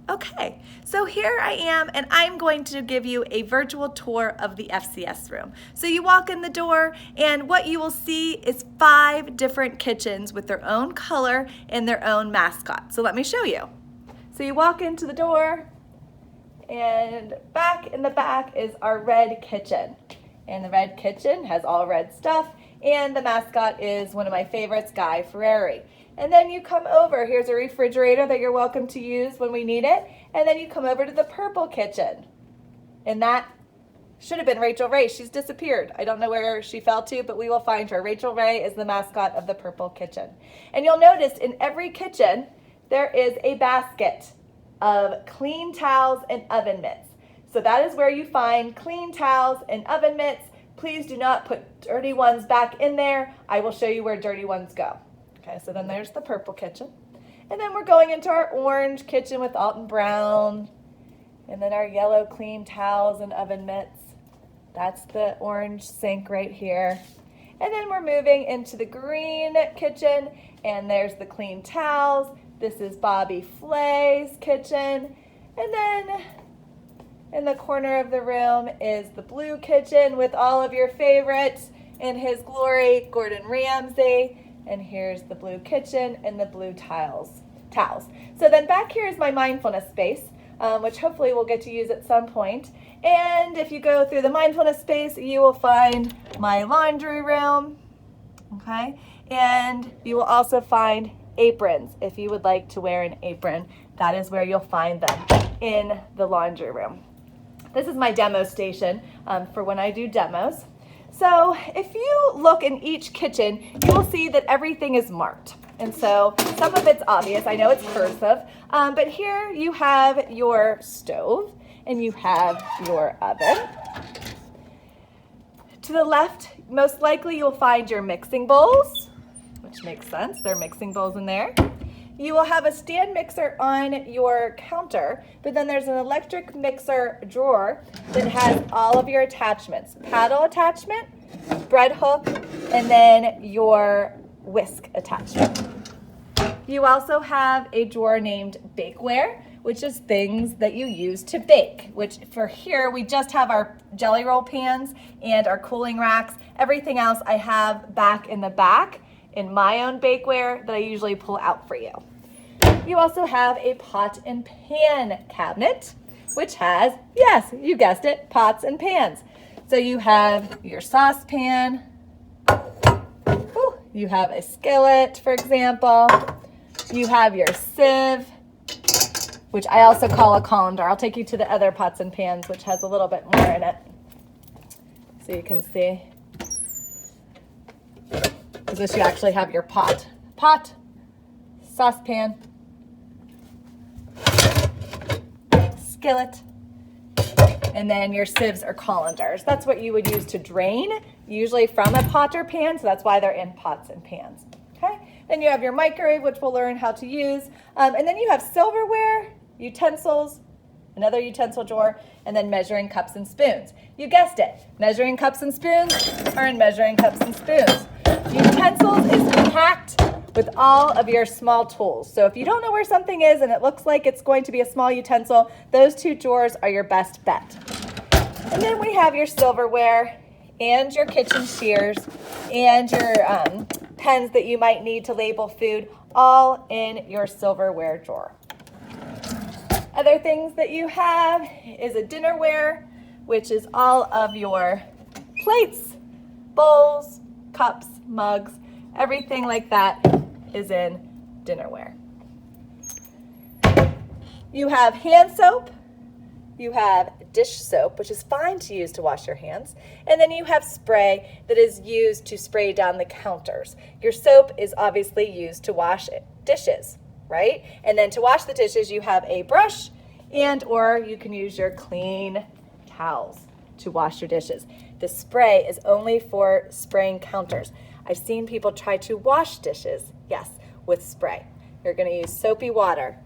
Okay, so here I am, and I'm going to give you a virtual tour of the FCS room. So you walk in the door, and what you will see is 5 different kitchens with their own color and their own mascot. So let me show you. So you walk into the door, and back in the back is our red kitchen. And the red kitchen has all red stuff, and the mascot is one of my favorites, Guy Ferrari. And then you come over, here's a refrigerator that you're welcome to use when we need it. And then you come over to the purple kitchen. And that should have been Rachel Ray. She's disappeared. I don't know where she fell to, but we will find her. Rachel Ray is the mascot of the purple kitchen. And you'll notice in every kitchen, there is a basket of clean towels and oven mitts. So that is where you find clean towels and oven mitts. Please do not put dirty ones back in there. I will show you where dirty ones go. Okay, so then there's the purple kitchen. And then we're going into our orange kitchen with Alton Brown. And then our yellow clean towels and oven mitts. That's the orange sink right here. And then we're moving into the green kitchen. And there's the clean towels. This is Bobby Flay's kitchen. And then in the corner of the room is the blue kitchen with all of your favorites in his glory, Gordon Ramsay. And here's the blue kitchen and the blue towels. So then back here is my mindfulness space, which hopefully we'll get to use at some point. And if you go through the mindfulness space, you will find my laundry room, okay? And you will also find aprons. If you would like to wear an apron, that is where you'll find them, in the laundry room. This is my demo station for when I do demos. So if you look in each kitchen, you will see that everything is marked. And so some of it's obvious. I know it's cursive, but here you have your stove and you have your oven. To the left, most likely you'll find your mixing bowls, which makes sense. There are mixing bowls in there. You will have a stand mixer on your counter, but then there's an electric mixer drawer that has all of your attachments. Paddle attachment, bread hook, and then your whisk attachment. You also have a drawer named bakeware, which is things that you use to bake, which for here we just have our jelly roll pans and our cooling racks. Everything else I have back in the back in my own bakeware that I usually pull out for you. You also have a pot and pan cabinet, which has, yes, you guessed it, pots and pans. So you have your saucepan, you have a skillet, for example, you have your sieve, which I also call a colander. I'll take you to the other pots and pans, which has a little bit more in it, so you can see. Because this you actually have your pot, saucepan, skillet, and then your sieves or colanders. That's what you would use to drain, usually from a pot or pan, so that's why they're in pots and pans. Okay. Then you have your microwave, which we'll learn how to use, and then you have silverware, utensils, another utensil drawer, and then measuring cups and spoons. You guessed it, measuring cups and spoons are in measuring cups and spoons. Utensils is packed with all of your small tools. So if you don't know where something is and it looks like it's going to be a small utensil, those 2 drawers are your best bet. And then we have your silverware and your kitchen shears and your pens that you might need to label food, all in your silverware drawer. Other things that you have is a dinnerware, which is all of your plates, bowls, cups, mugs, everything like that is in dinnerware. You have hand soap, you have dish soap, which is fine to use to wash your hands, and then you have spray that is used to spray down the counters. Your soap is obviously used to wash dishes, right? And then to wash the dishes, you have a brush, and or you can use your clean towels to wash your dishes. The spray is only for spraying counters. I've seen people try to wash dishes, yes, with spray. You're going to use soapy water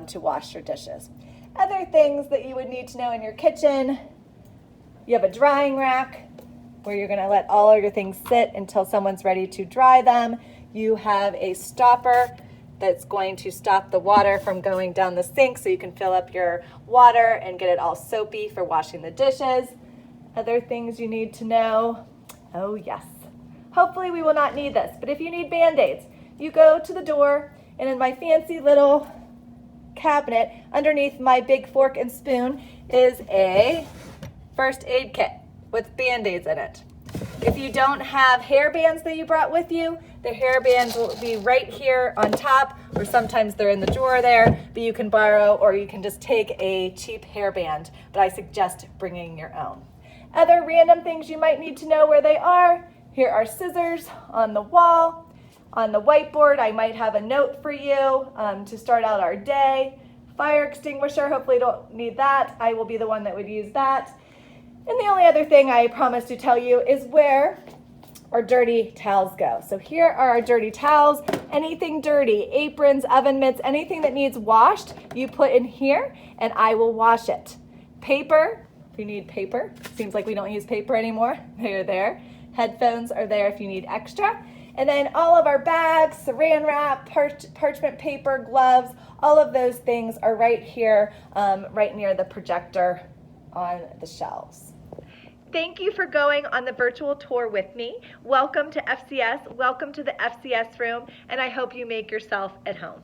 to wash your dishes. Other things that you would need to know in your kitchen, you have a drying rack where you're going to let all of your things sit until someone's ready to dry them. You have a stopper that's going to stop the water from going down the sink so you can fill up your water and get it all soapy for washing the dishes. Other things you need to know. Oh yes, hopefully we will not need this, but if you need Band-Aids, you go to the door, and in my fancy little cabinet underneath my big fork and spoon is a first aid kit with Band-Aids in it. If you don't have hair bands that you brought with you, the hair bands will be right here on top, or sometimes they're in the drawer there, but you can borrow or you can just take a cheap hair band, but I suggest bringing your own. Other random things you might need to know where they are. Here are scissors on the wall. On the whiteboard, I might have a note for you to start out our day. Fire extinguisher, hopefully you don't need that. I will be the one that would use that. And the only other thing I promised to tell you is where our dirty towels go. So here are our dirty towels. Anything dirty, aprons, oven mitts, anything that needs washed, you put in here and I will wash it. Paper, if you need paper. Seems like we don't use paper anymore. They're there. Headphones are there if you need extra. And then all of our bags, saran wrap, parchment paper, gloves, all of those things are right here, right near the projector on the shelves. Thank you for going on the virtual tour with me. Welcome to FCS, welcome to the FCS room, and I hope you make yourself at home.